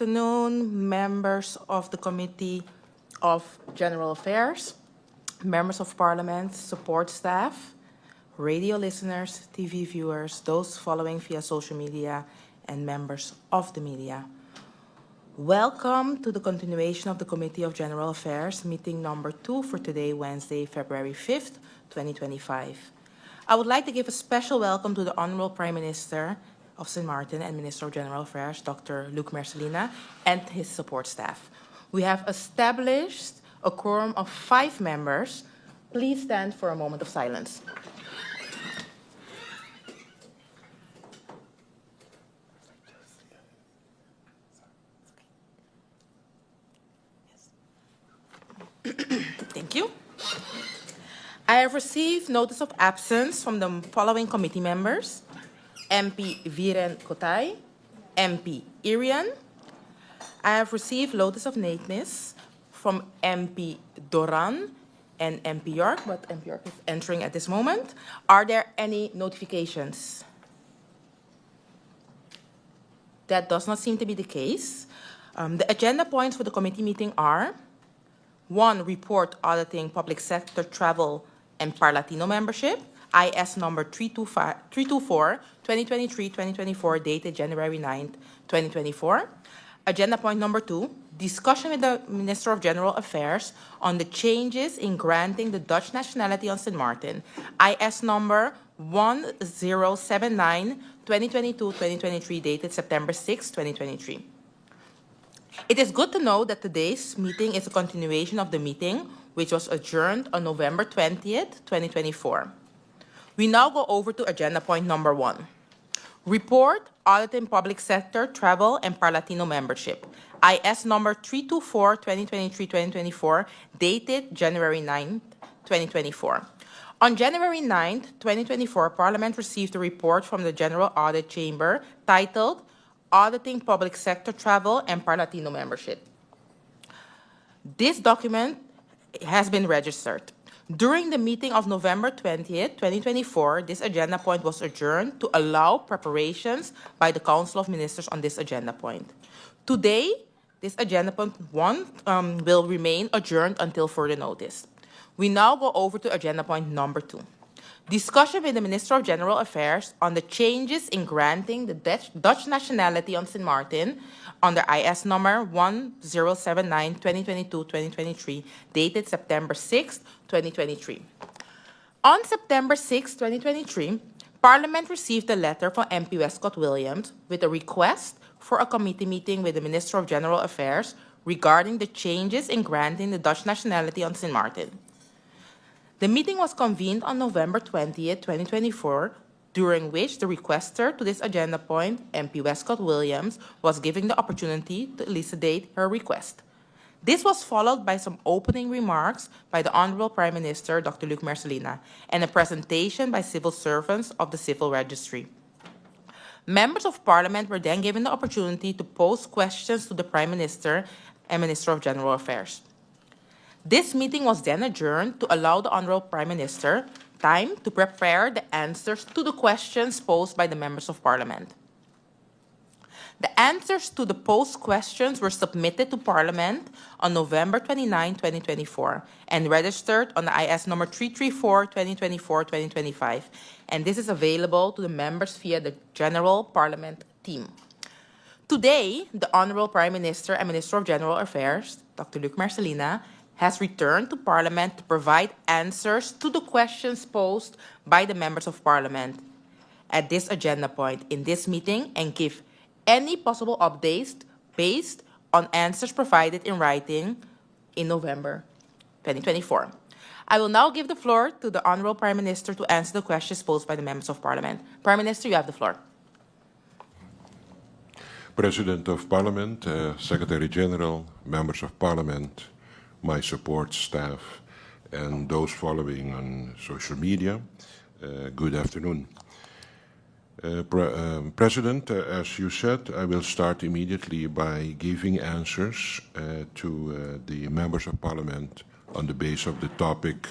afternoon, members of the Committee of General Affairs, members of Parliament, support staff, radio listeners, TV viewers, those following via social media, and members of the media. Welcome to the continuation of the Committee of General Affairs, meeting number 2 for today, Wednesday, February 5th, 2025. I would like to give a special welcome to the Honorable Prime Minister of St Maarten and Minister of General Affairs, Dr. Luc Mercelina, and his support staff. We have established a quorum of 5 members. Please stand for a moment of silence. Thank you. I have received notice of absence from the following committee members: MP Viren Kotay, MP Irian. I have received notice of lateness from MP Doran and MP York, but MP York is entering at this moment. Are there any notifications? That does not seem to be the case. The agenda points for the committee meeting are: 1. Report auditing public sector travel and Parlatino membership, IS number 324-2023-2024, dated January 9th, 2024. Agenda point number 2, discussion with the Minister of General Affairs on the changes in granting the Dutch nationality on St Maarten, IS number 1079-2022-2023, dated September 6, 2023. It is good to know that today's meeting is a continuation of the meeting, which was adjourned on November 20th, 2024. We now go over to agenda point number 1. Report auditing public sector travel and Parlatino membership, IS number 324-2023-2024, dated January 9th, 2024. On January 9th, 2024, Parliament received a report from the General Audit Chamber titled Auditing Public Sector Travel and Parlatino Membership. This document has been registered. During the meeting of November 20th, 2024, this agenda point was adjourned to allow preparations by the Council of Ministers on this agenda point. Today, this agenda point 1 will remain adjourned until further notice. We now go over to agenda point number 2. Discussion with the Minister of General Affairs on the changes in granting the Dutch nationality on St Maarten under IS number 1079-2022-2023, dated September 6, 2023. On September 6, 2023, Parliament received a letter from MP Westcott Williams with a request for a committee meeting with the Minister of General Affairs regarding the changes in granting the Dutch nationality on St Maarten. The meeting was convened on November 20th, 2024, during which the requester to this agenda point, MP Westcott Williams, was given the opportunity to elucidate her request. This was followed by some opening remarks by the Honorable Prime Minister, Dr. Luc Mercelina, and a presentation by civil servants of the Civil Registry. Members of Parliament were then given the opportunity to pose questions to the Prime Minister and Minister of General Affairs. This meeting was then adjourned to allow the Honorable Prime Minister time to prepare the answers to the questions posed by the members of Parliament. The answers to the posed questions were submitted to Parliament on November 29, 2024, and registered on the IS number 334-2024-2025, and this is available to the members via the General Parliament team. Today, the Honorable Prime Minister and Minister of General Affairs, Dr. Luc Mercelina, has returned to Parliament to provide answers to the questions posed by the members of Parliament at this agenda point in this meeting and give any possible updates based on answers provided in writing in November 2024. I will now give the floor to the Honorable Prime Minister to answer the questions posed by the members of Parliament. Prime Minister, you have the floor. President of Parliament, Secretary General, members of Parliament, my support staff, and those following on social media, good afternoon. President, as you said, I will start immediately by giving answers to the members of Parliament on the basis of the topic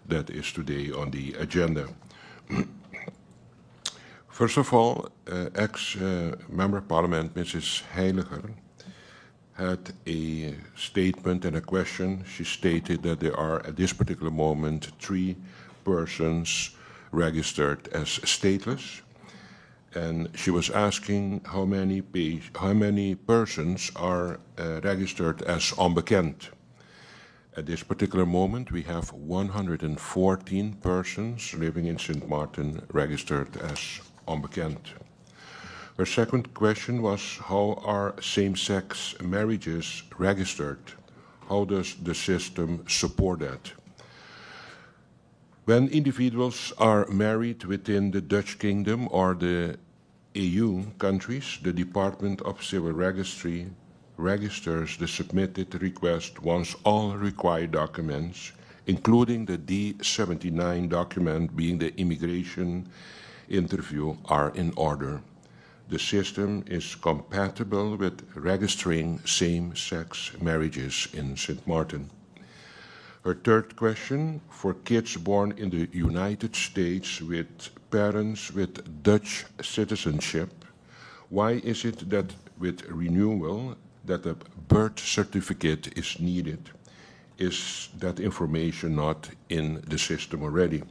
that is today on the agenda. First of all, ex-Member of Parliament, Mrs. Heiliger, had a statement and a question. She stated that there are, at this particular moment, 3 persons registered as stateless. And she was asking how many persons are registered as onbekend. At this particular moment, we have 114 persons living in St Maarten registered as onbekend. Her second question was, how are same-sex marriages registered? How does the system support that? When individuals are married within the Dutch Kingdom or the EU countries, the Department of Civil Registry registers the submitted request once all required documents, including the D79 document being the immigration interview, are in order. The system is compatible with registering same-sex marriages in St. Maarten. Her third question, for kids born in the United States with parents with Dutch citizenship, why is it that with renewal that a birth certificate is needed? Is that information not in the system already?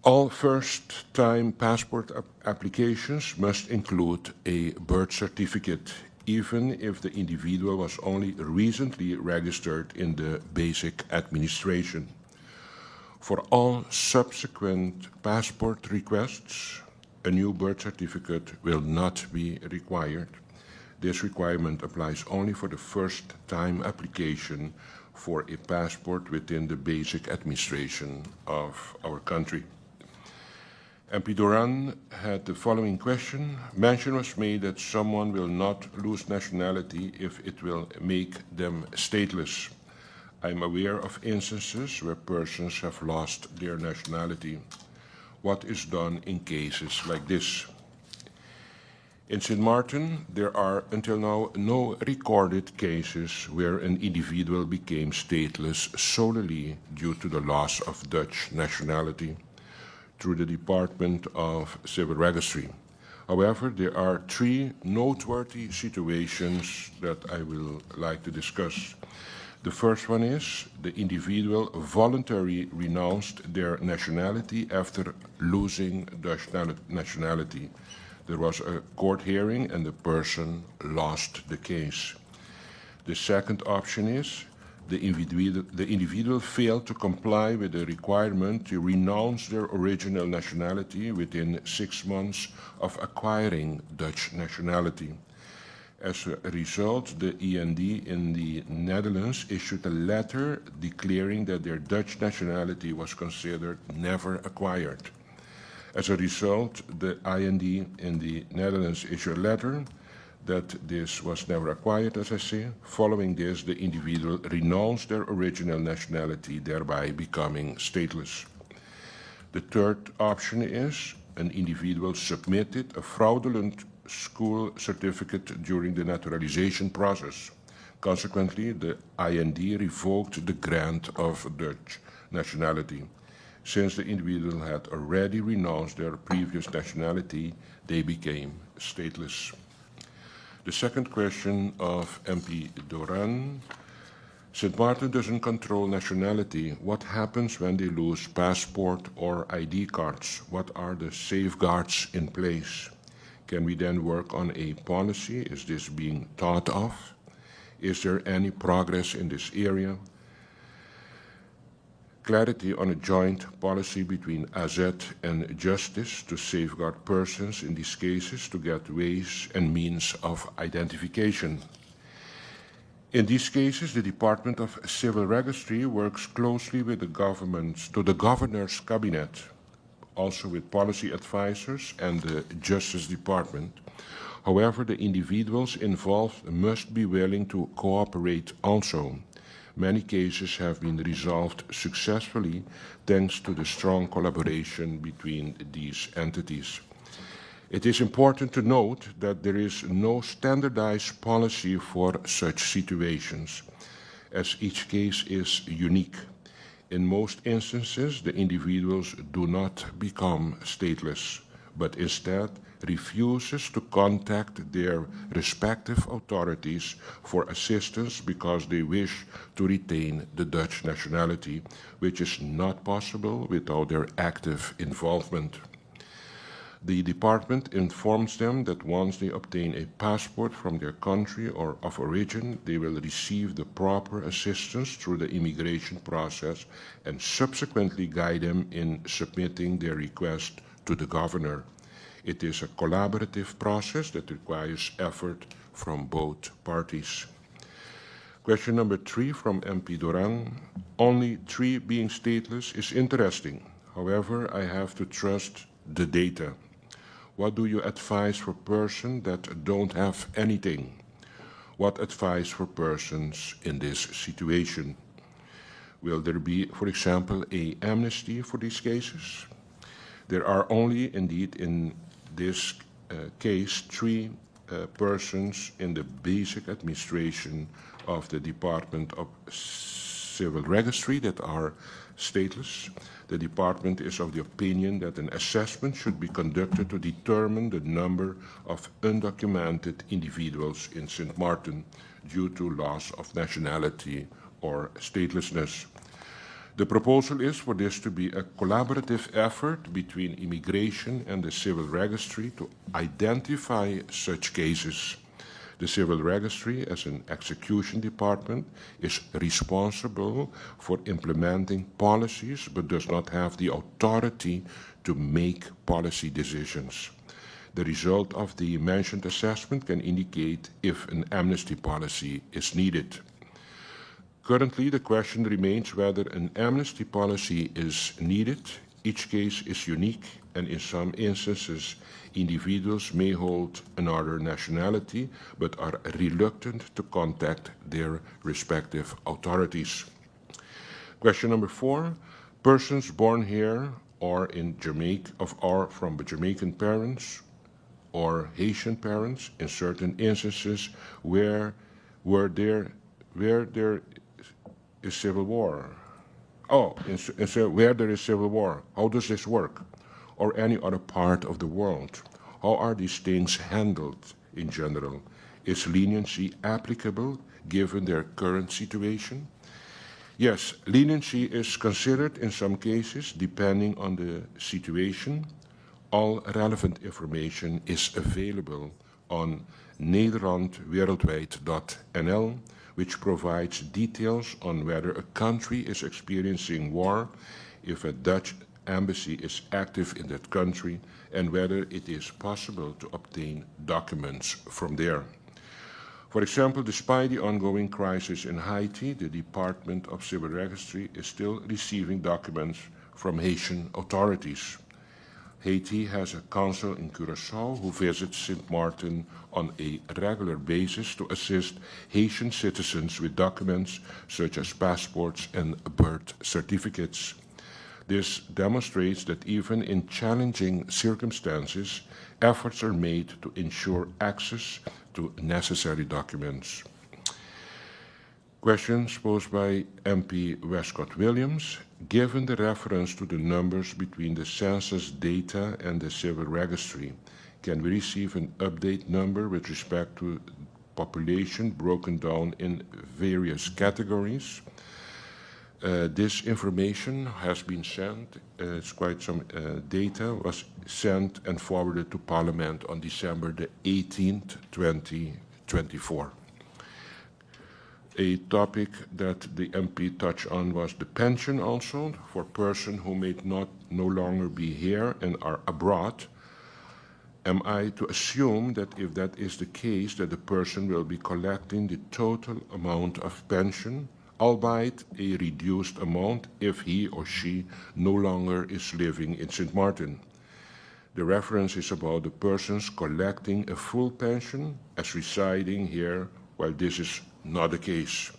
All first-time passport applications must include a birth certificate, even if the individual was only recently registered in the basic administration. For all subsequent passport requests, a new birth certificate will not be required. This requirement applies only for the first-time application for a passport within the basic administration of our country. MP Duran had the following question. Mention was made that someone will not lose nationality if it will make them stateless. I am aware of instances where persons have lost their nationality. What is done in cases like this? In St. Maarten, there are until now no recorded cases where an individual became stateless solely due to the loss of Dutch nationality through the Department of Civil Registry. However, there are 3 noteworthy situations that I will like to discuss. The first one is the individual voluntarily renounced their nationality after losing Dutch nationality. There was a court hearing and the person lost the case. The second option is the individual failed to comply with the requirement to renounce their original nationality within 6 months of acquiring Dutch nationality. As a result, the END in the Netherlands issued a letter declaring that their Dutch nationality was considered never acquired. As a result, the IND in the Netherlands issued a letter that this was never acquired, as I say. Following this, the individual renounced their original nationality, thereby becoming stateless. The third option is an individual submitted a fraudulent school certificate during the naturalization process. Consequently, the IND revoked the grant of Dutch nationality. Since the individual had already renounced their previous nationality, they became stateless. The second question of MP Doran. St. Maarten doesn't control nationality. What happens when they lose passport or ID cards? What are the safeguards in place? Can we then work on a policy? Is this being thought of? Is there any progress in this area? Clarity on a joint policy between AZ and Justice to safeguard persons in these cases to get ways and means of identification. In these cases, the Department of Civil Registry works closely with the Governor's Cabinet, also with policy advisors and the Justice Department. However, the individuals involved must be willing to cooperate also. Many cases have been resolved successfully thanks to the strong collaboration between these entities. It is important to note that there is no standardized policy for such situations, as each case is unique. In most instances, the individuals do not become stateless, but instead refuses to contact their respective authorities for assistance because they wish to retain the Dutch nationality, which is not possible without their active involvement. The department informs them that once they obtain a passport from their country or of origin, they will receive the proper assistance through the immigration process and subsequently guide them in submitting their request to the governor. It is a collaborative process that requires effort from both parties. Question number 3 from MP Duran. Only 3 being stateless is interesting. However, I have to trust the data. What do you advise for persons that don't have anything? What advice for persons in this situation? Will there be, for example, an amnesty for these cases? There are only, indeed, in this case, 3 persons in the basic administration of the Department of Civil Registry that are stateless. The department is of the opinion that an assessment should be conducted to determine the number of undocumented individuals in St. Maarten due to loss of nationality or statelessness. The proposal is for this to be a collaborative effort between immigration and the civil registry to identify such cases. The Civil Registry, as an execution department, is responsible for implementing policies but does not have the authority to make policy decisions. The result of the mentioned assessment can indicate if an amnesty policy is needed. Currently, the question remains whether an amnesty policy is needed. Each case is unique, and in some instances, individuals may hold another nationality but are reluctant to contact their respective authorities. Question number 4. Persons born here or in Jamaica or from Jamaican parents or Haitian parents in certain instances where there is civil war. Where there is civil war. How does this work? Or any other part of the world? How are these things handled in general? Is leniency applicable given their current situation? Yes, leniency is considered in some cases depending on the situation. All relevant information is available on nederlandwereldwijd.nl, which provides details on whether a country is experiencing war, if a Dutch embassy is active in that country, and whether it is possible to obtain documents from there. For example, despite the ongoing crisis in Haiti, the Department of Civil Registry is still receiving documents from Haitian authorities. Haiti has a consul in Curaçao who visits St. Maarten on a regular basis to assist Haitian citizens with documents such as passports and birth certificates. This demonstrates that even in challenging circumstances, efforts are made to ensure access to necessary documents. Questions posed by MP Westcott Williams. Given the reference to the numbers between the census data and the civil registry, can we receive an update number with respect to population broken down in various categories? This information has been sent, it's quite some data, was sent and forwarded to Parliament on December the 18th, 2024. A topic that the MP touched on was the pension also for persons who may no longer be here and are abroad. Am I to assume that if that is the case, that the person will be collecting the total amount of pension, albeit a reduced amount if he or she no longer is living in St. Maarten? The reference is about the persons collecting a full pension as residing here, while this is not the case.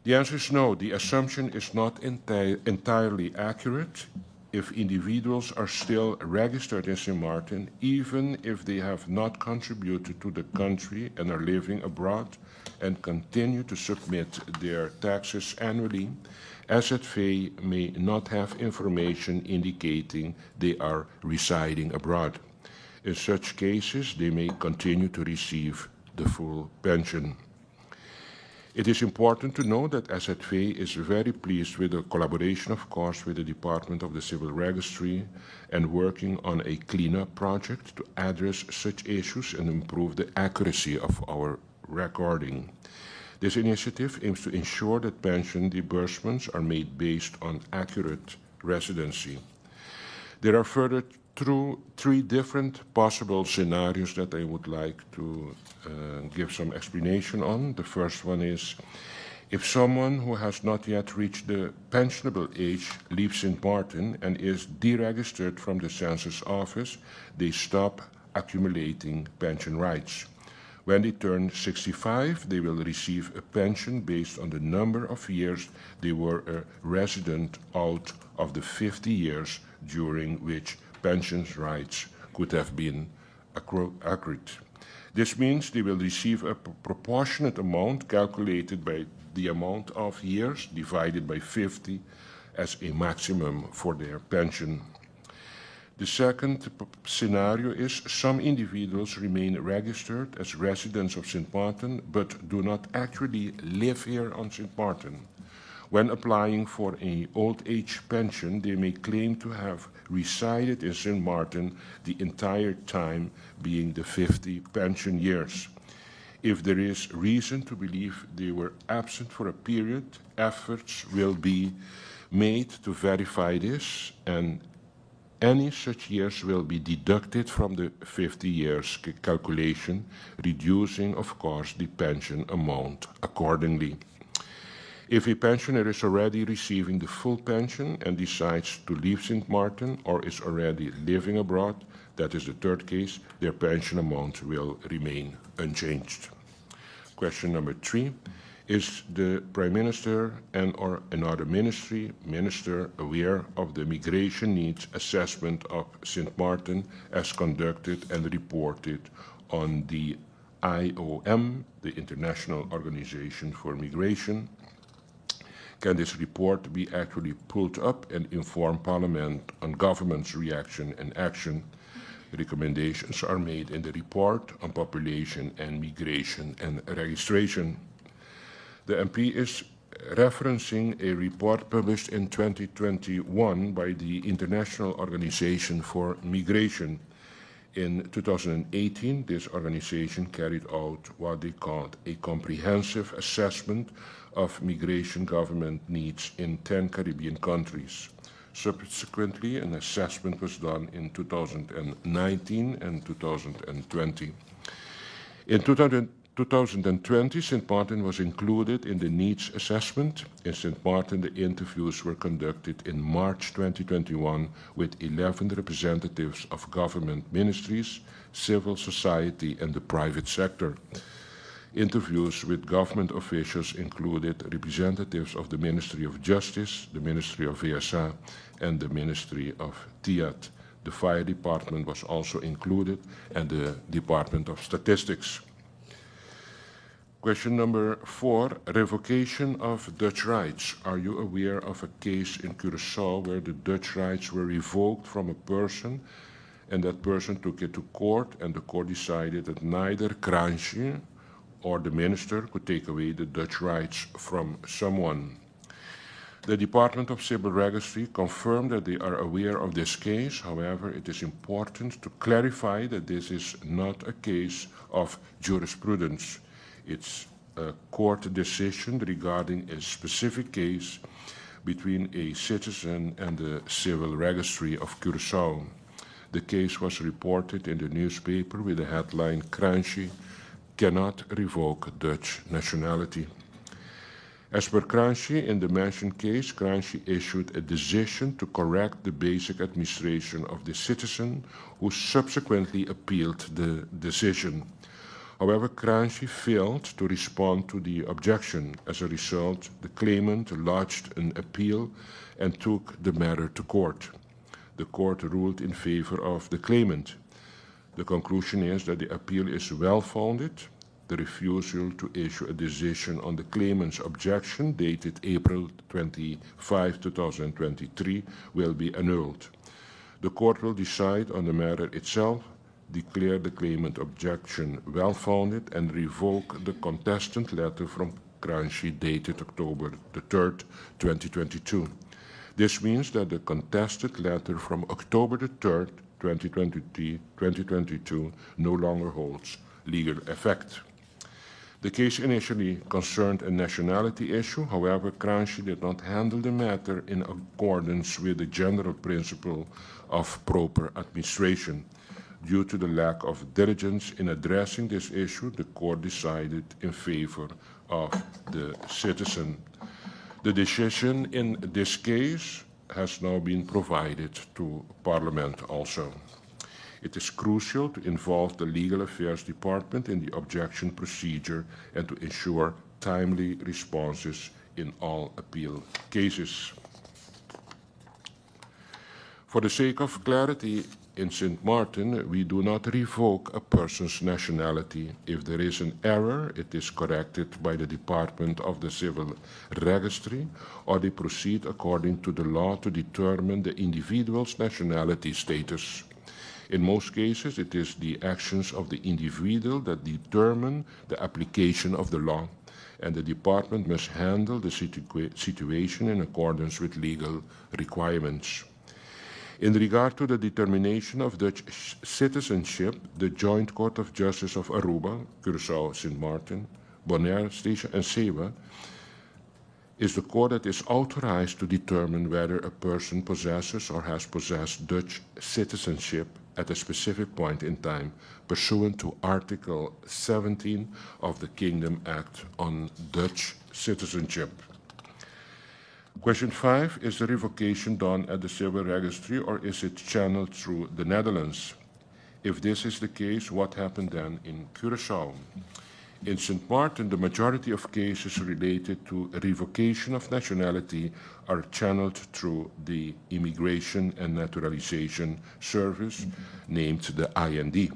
The answer is no. The assumption is not entirely accurate. If individuals are still registered in St. Maarten, even if they have not contributed to the country and are living abroad and continue to submit their taxes annually, SZV may not have information indicating they are residing abroad. In such cases, they may continue to receive the full pension. It is important to know that SZV is very pleased with the collaboration, of course, with the Department of the Civil Registry and working on a cleanup project to address such issues and improve the accuracy of our recording. This initiative aims to ensure that pension disbursements are made based on accurate residency. There are further three different possible scenarios that I would like to give some explanation on. The first one is if someone who has not yet reached the pensionable age leaves St. Maarten and is deregistered from the census office, they stop accumulating pension rights. When they turn 65, they will receive a pension based on the number of years they were a resident out of the 50 years during which pension rights could have been accrued. This means they will receive a proportionate amount calculated by the amount of years divided by 50 as a maximum for their pension. The second scenario is some individuals remain registered as residents of St. Maarten but do not actually live here on St. Maarten. When applying for an old age pension, they may claim to have resided in St. Maarten the entire time being the 50 pension years. If there is reason to believe they were absent for a period, efforts will be made to verify this, and any such years will be deducted from the 50 years calculation, reducing, of course, the pension amount accordingly. If a pensioner is already receiving the full pension and decides to leave St. Maarten or is already living abroad, that is the third case, their pension amount will remain unchanged. Question number 3. Is the Prime Minister and or another minister aware of the migration needs assessment of St. Maarten as conducted and reported on the IOM, the International Organization for Migration? Can this report be actually pulled up and inform Parliament on government's reaction and action? Recommendations are made in the report on population and migration and registration. The MP is referencing a report published in 2021 by the International Organization for Migration. In 2018, this organization carried out what they called a comprehensive assessment of migration government needs in 10 Caribbean countries. Subsequently, an assessment was done in 2019 and 2020. In 2020, St. Maarten was included in the needs assessment. In St. Maarten, the interviews were conducted in March 2021 with 11 representatives of government ministries, civil society, and the private sector. Interviews with government officials included representatives of the Ministry of Justice, the Ministry of VSA, and the Ministry of TIAT. The Fire Department was also included, and the Department of Statistics. Question number 4, revocation of Dutch rights. Are you aware of a case in Curaçao where the Dutch rights were revoked from a person and that person took it to court and the court decided that neither Kransje or the minister could take away the Dutch rights from someone? The Department of Civil Registry confirmed that they are aware of this case. However, it is important to clarify that this is not a case of jurisprudence. It's a court decision regarding a specific case between a citizen and the Civil Registry of Curaçao. The case was reported in the newspaper with the headline, Kransje cannot revoke Dutch nationality. As per Kransje, in the mentioned case, Kransje issued a decision to correct the basic administration of the citizen, who subsequently appealed the decision. However, Kransje failed to respond to the objection. As a result, the claimant lodged an appeal and took the matter to court. The court ruled in favor of the claimant. The conclusion is that the appeal is well-founded. the refusal to issue a decision on the claimant's objection dated April 25, 2023 will be annulled. The court will decide on the matter itself, declare the claimant objection well-founded, and revoke the contestant letter from Kranji dated October 3, 2022. This means that the contested letter from October 3, 2022 no longer holds legal effect. The case initially concerned a nationality issue. However, Kranji did not handle the matter in accordance with the general principle of proper administration. Due to the lack of diligence in addressing this issue, the court decided in favor of the citizen. The decision in this case has now been provided to Parliament also. It is crucial to involve the Legal Affairs Department in the objection procedure and to ensure timely responses in all appeal cases. For the sake of clarity, in St. Maarten, we do not revoke a person's nationality. If there is an error, it is corrected by the Department of the Civil Registry, or they proceed according to the law to determine the individual's nationality status. In most cases, it is the actions of the individual that determine the application of the law, and the department must handle the situation in accordance with legal requirements. In regard to the determination of Dutch citizenship, the Joint Court of Justice of Aruba, Curaçao, St. Maarten, Bonaire, Station, and Sewa is the court that is authorized to determine whether a person possesses or has possessed Dutch citizenship at a specific point in time, pursuant to Article 17 of the Kingdom Act on Dutch citizenship. Question 5, is the revocation done at the Civil Registry or is it channeled through the Netherlands? If this is the case, what happened then in Curaçao? In St. Maarten, the majority of cases related to revocation of nationality are channeled through the Immigration and Naturalization Service, named the IND.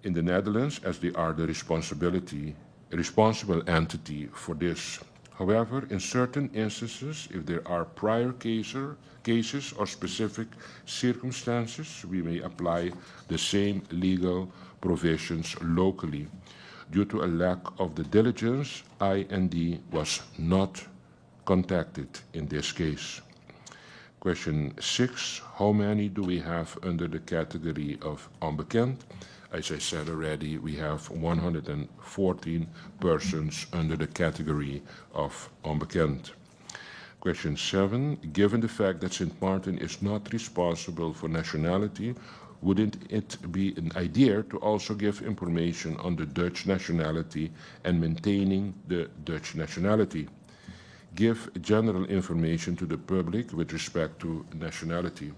In the Netherlands, as they are the responsible entity for this. However, in certain instances, if there are prior cases or specific circumstances, we may apply the same legal provisions locally. Due to a lack of the diligence, IND was not contacted in this case. Question 6, how many do we have under the category of onbekend? As I said already, we have 114 persons under the category of onbekend. Question 7, given the fact that St. Maarten is not responsible for nationality, wouldn't it be an idea to also give information on the Dutch nationality and maintaining the Dutch nationality? Give general information to the public with respect to nationality.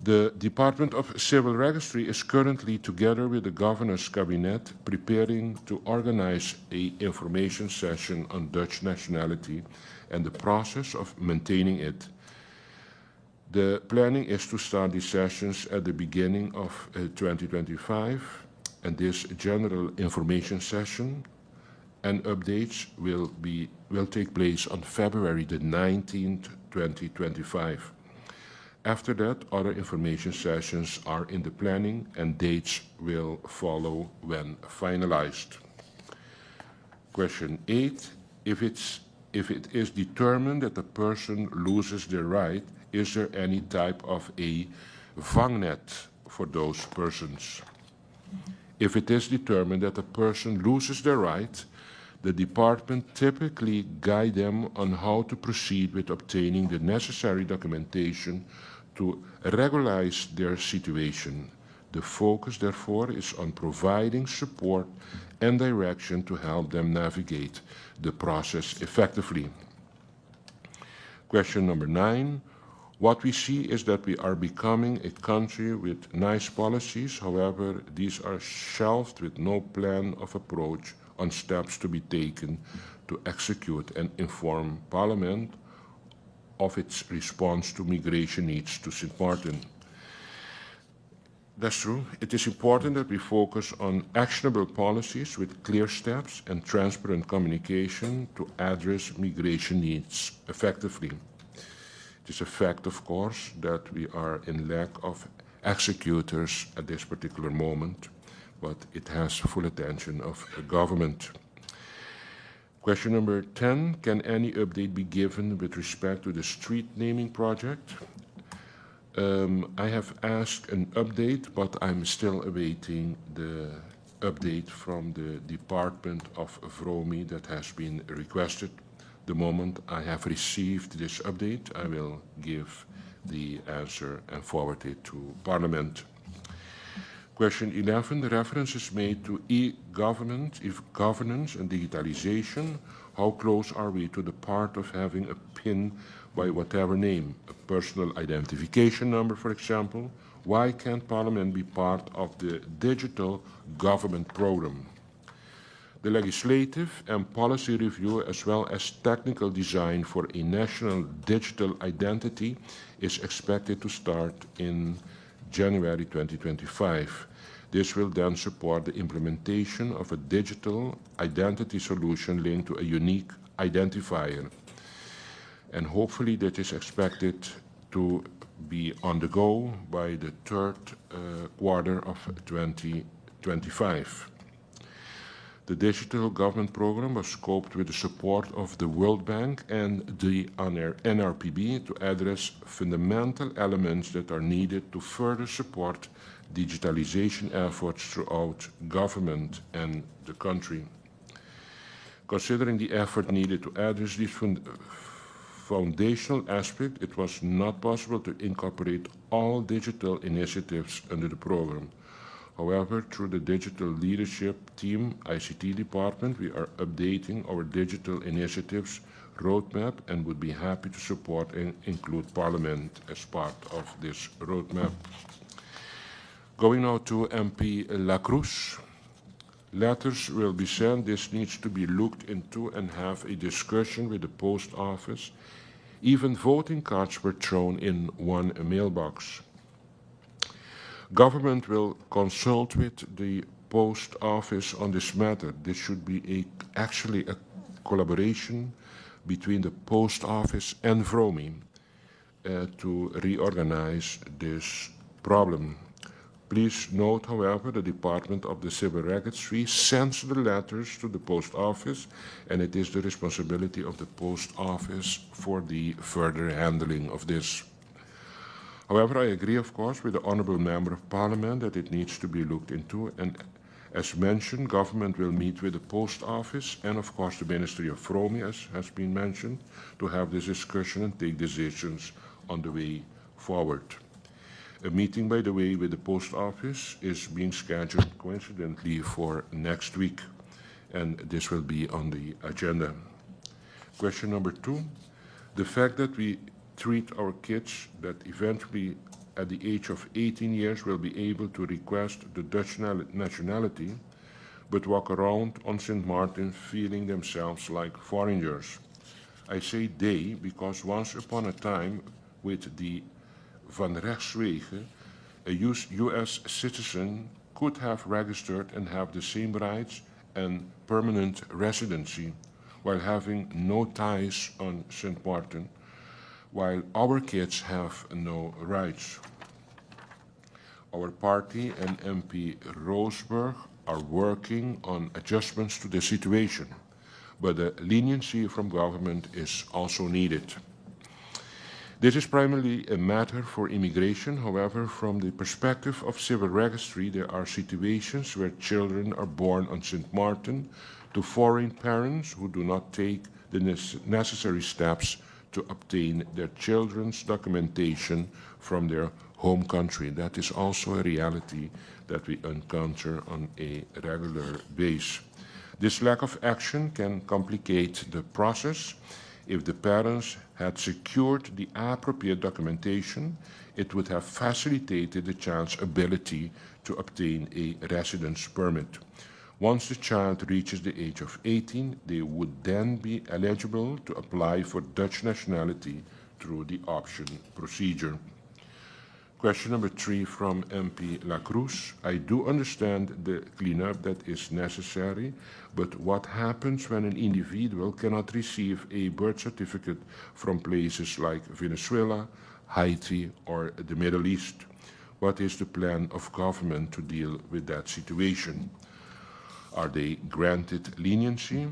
The Department of Civil Registry is currently, together with the Governor's Cabinet, preparing to organize an information session on Dutch nationality and the process of maintaining it. The planning is to start these sessions at the beginning of 2025, and this general information session and updates will take place on February the 19th, 2025. After that, other information sessions are in the planning and dates will follow when finalized. Question 8, if it is determined that a person loses their right, is there any type of a vangnet for those persons? If it is determined that a person loses their right, the department typically guides them on how to proceed with obtaining the necessary documentation to regularize their situation. The focus, therefore, is on providing support and direction to help them navigate the process effectively. Question number 9. What we see is that we are becoming a country with nice policies. However, these are shelved with no plan of approach on steps to be taken to execute and inform Parliament of its response to migration needs to St. Maarten. That's true. It is important that we focus on actionable policies with clear steps and transparent communication to address migration needs effectively. It is a fact, of course, that we are in lack of executors at this particular moment, but it has full attention of the government. Question number 10, can any update be given with respect to the street naming project? I have asked an update, but I'm still awaiting the update from the Department of VROMI that has been requested. The moment I have received this update, I will give the answer and forward it to Parliament. Question 11, the reference is made to e-government, governance and digitalization. How close are we to the part of having a PIN by whatever name, a personal identification number, for example? Why can't Parliament be part of the digital government program? The legislative and policy review, as well as technical design for a national digital identity, is expected to start in January 2025. This will then support the implementation of a digital identity solution linked to a unique identifier. And hopefully that is expected to be on the go by the third quarter of 2025. The digital government program was scoped with the support of the World Bank and the NRPB to address fundamental elements that are needed to further support digitalization efforts throughout government and the country. Considering the effort needed to address this foundational aspect, it was not possible to incorporate all digital initiatives under the program. However, through the Digital Leadership Team ICT Department, we are updating our digital initiatives roadmap and would be happy to support and include Parliament as part of this roadmap. Going now to MP Lacruz. Letters will be sent. This needs to be looked into and have a discussion with the post office. Even voting cards were thrown in one mailbox. Government will consult with the post office on this matter. This should be actually a collaboration between the post office and VROMI to reorganize this problem. Please note, however, the Department of the Civil Registry sends the letters to the post office, and it is the responsibility of the post office for the further handling of this. However, I agree, of course, with the Honourable Member of Parliament that it needs to be looked into, and as mentioned, government will meet with the post office and, of course, the Ministry of VROMI, as has been mentioned, to have this discussion and take decisions on the way forward. A meeting, by the way, with the post office is being scheduled coincidentally for next week, and this will be on the agenda. Question number 2, the fact that we treat our kids that eventually at the age of 18 years will be able to request the Dutch nationality but walk around on St. Maarten feeling themselves like foreigners. I say they because once upon a time with the Van Rechtswege, a US citizen could have registered and have the same rights and permanent residency while having no ties on St. Maarten, while our kids have no rights. Our party and MP Roosburg are working on adjustments to the situation, but the leniency from government is also needed. This is primarily a matter for immigration. However, from the perspective of civil registry, there are situations where children are born on St. Maarten to foreign parents who do not take the necessary steps to obtain their children's documentation from their home country. That is also a reality that we encounter on a regular basis. This lack of action can complicate the process. If the parents had secured the appropriate documentation, it would have facilitated the child's ability to obtain a residence permit. Once the child reaches the age of 18, they would then be eligible to apply for Dutch nationality through the option procedure. Question number 3 from MP La Cruz. I do understand the cleanup that is necessary, but what happens when an individual cannot receive a birth certificate from places like Venezuela, Haiti, or the Middle East? What is the plan of government to deal with that situation? Are they granted leniency?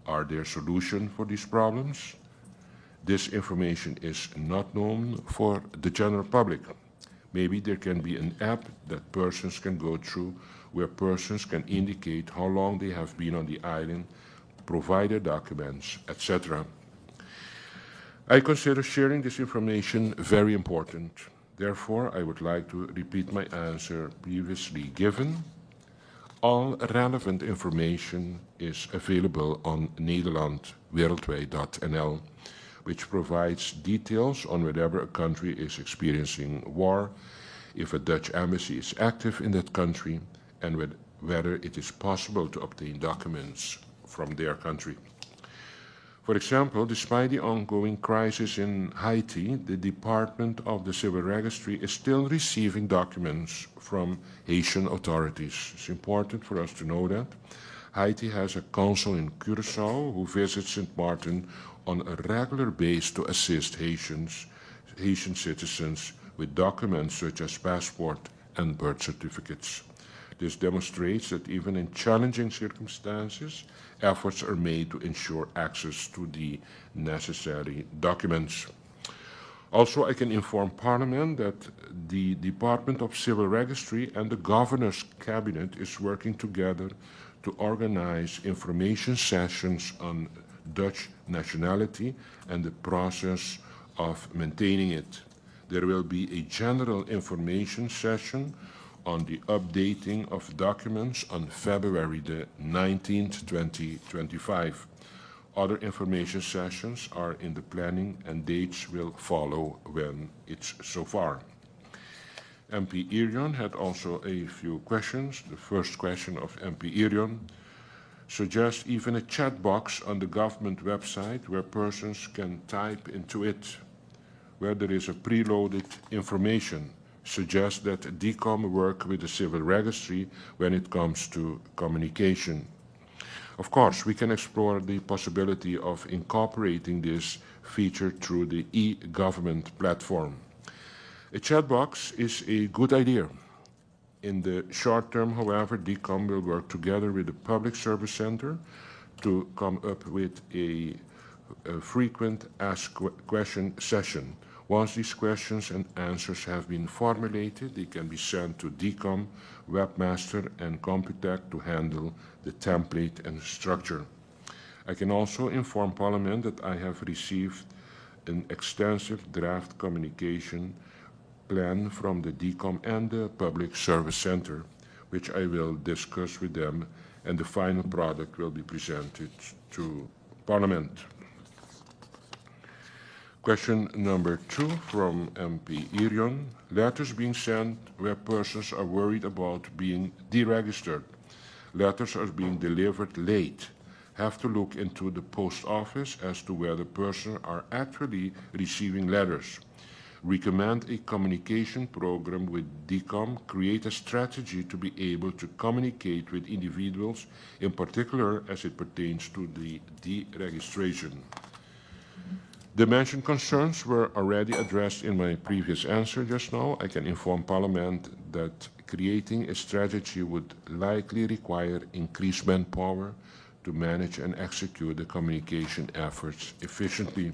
Are there solutions for these problems? This information is not known for the general public. Maybe there can be an app that persons can go through where persons can indicate how long they have been on the island, provide their documents, etc. I consider sharing this information very important. Therefore, I would like to repeat my answer previously given. All relevant information is available on nederlandwereldwijd.nl, which provides details on whether a country is experiencing war, if a Dutch embassy is active in that country, and whether it is possible to obtain documents from their country. For example, despite the ongoing crisis in Haiti, the Department of the Civil Registry is still receiving documents from Haitian authorities. It's important for us to know that. Haiti has a consul in Curaçao who visits St. Maarten on a regular basis to assist Haitian citizens with documents such as passport and birth certificates. This demonstrates that even in challenging circumstances, efforts are made to ensure access to the necessary documents. Also, I can inform Parliament that the Department of Civil Registry and the Governor's Cabinet is working together to organize information sessions on Dutch nationality and the process of maintaining it. There will be a general information session on the updating of documents on February the 19th, 2025. Other information sessions are in the planning and dates will follow when it's so far. MP Irion had also a few questions. The first question of MP Irion suggests even a chat box on the government website where persons can type into it, where there is a preloaded information. Suggests that DCOM work with the civil registry when it comes to communication. Of course, we can explore the possibility of incorporating this feature through the e-government platform. A chat box is a good idea. In the short term, however, DCOM will work together with the Public Service Center to come up with a frequent ask question session. Once these questions and answers have been formulated, they can be sent to DCOM, Webmaster, and Computec to handle the template and structure. I can also inform Parliament that I have received an extensive draft communication plan from the DCOM and the Public Service Center, which I will discuss with them, and the final product will be presented to Parliament. Question number 2 from MP Irion. Letters being sent where persons are worried about being deregistered. Letters are being delivered late. Have to look into the post office as to whether persons are actually receiving letters. Recommend a communication program with DCOM. Create a strategy to be able to communicate with individuals, in particular as it pertains to the deregistration. The mentioned concerns were already addressed in my previous answer just now. I can inform Parliament that creating a strategy would likely require increased manpower to manage and execute the communication efforts efficiently.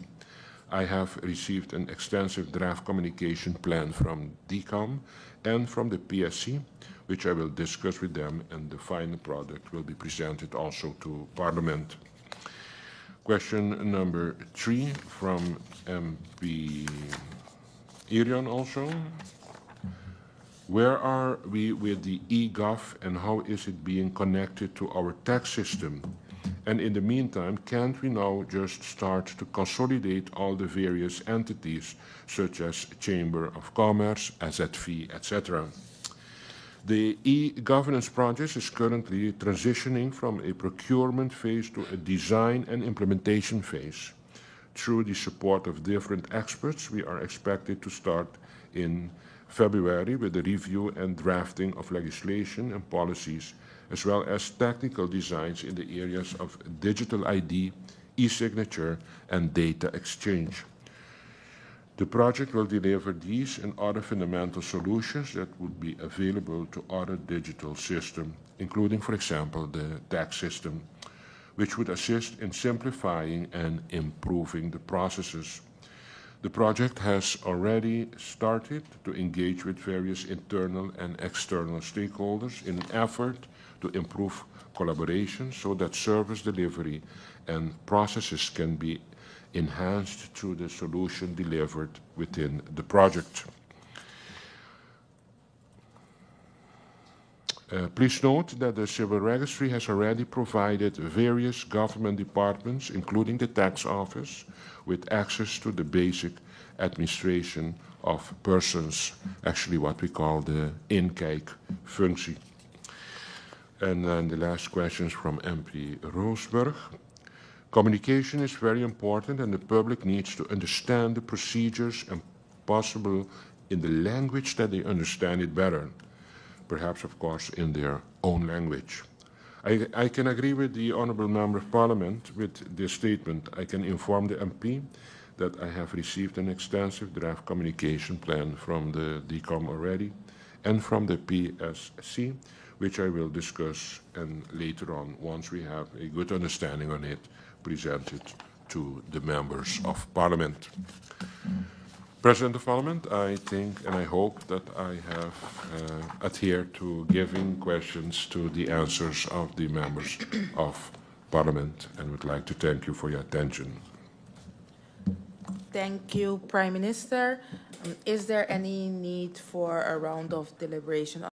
I have received an extensive draft communication plan from DCOM and from the PSC, which I will discuss with them, and the final product will be presented also to Parliament. Question number 3 from MP Irion also. Where are we with the eGov and how is it being connected to our tax system? And in the meantime, can't we now just start to consolidate all the various entities such as Chamber of Commerce, AZV, etc.? The e-governance project is currently transitioning from a procurement phase to a design and implementation phase. Through the support of different experts, we are expected to start in February with the review and drafting of legislation and policies, as well as technical designs in the areas of digital ID, e-signature, and data exchange. The project will deliver these and other fundamental solutions that would be available to other digital systems, including, for example, the tax system, which would assist in simplifying and improving the processes. The project has already started to engage with various internal and external stakeholders in an effort to improve collaboration so that service delivery and processes can be enhanced through the solution delivered within the project. Please note that the Civil Registry has already provided various government departments, including the tax office, with access to the basic administration of persons, actually what we call the inkijkfunctie. And then the last question is from MP Roosburg. Communication is very important and the public needs to understand the procedures and possible in the language that they understand it better. Perhaps, of course, in their own language. I can agree with the Honourable Member of Parliament with this statement. I can inform the MP that I have received an extensive draft communication plan from the DCOM already and from the PSC, which I will discuss and later on, once we have a good understanding on it, present it to the members of Parliament. President of Parliament, I think and I hope that I have adhered to giving questions to the answers of the members of Parliament and would like to thank you for your attention. Thank you, Prime Minister. Is there any need for a round of deliberation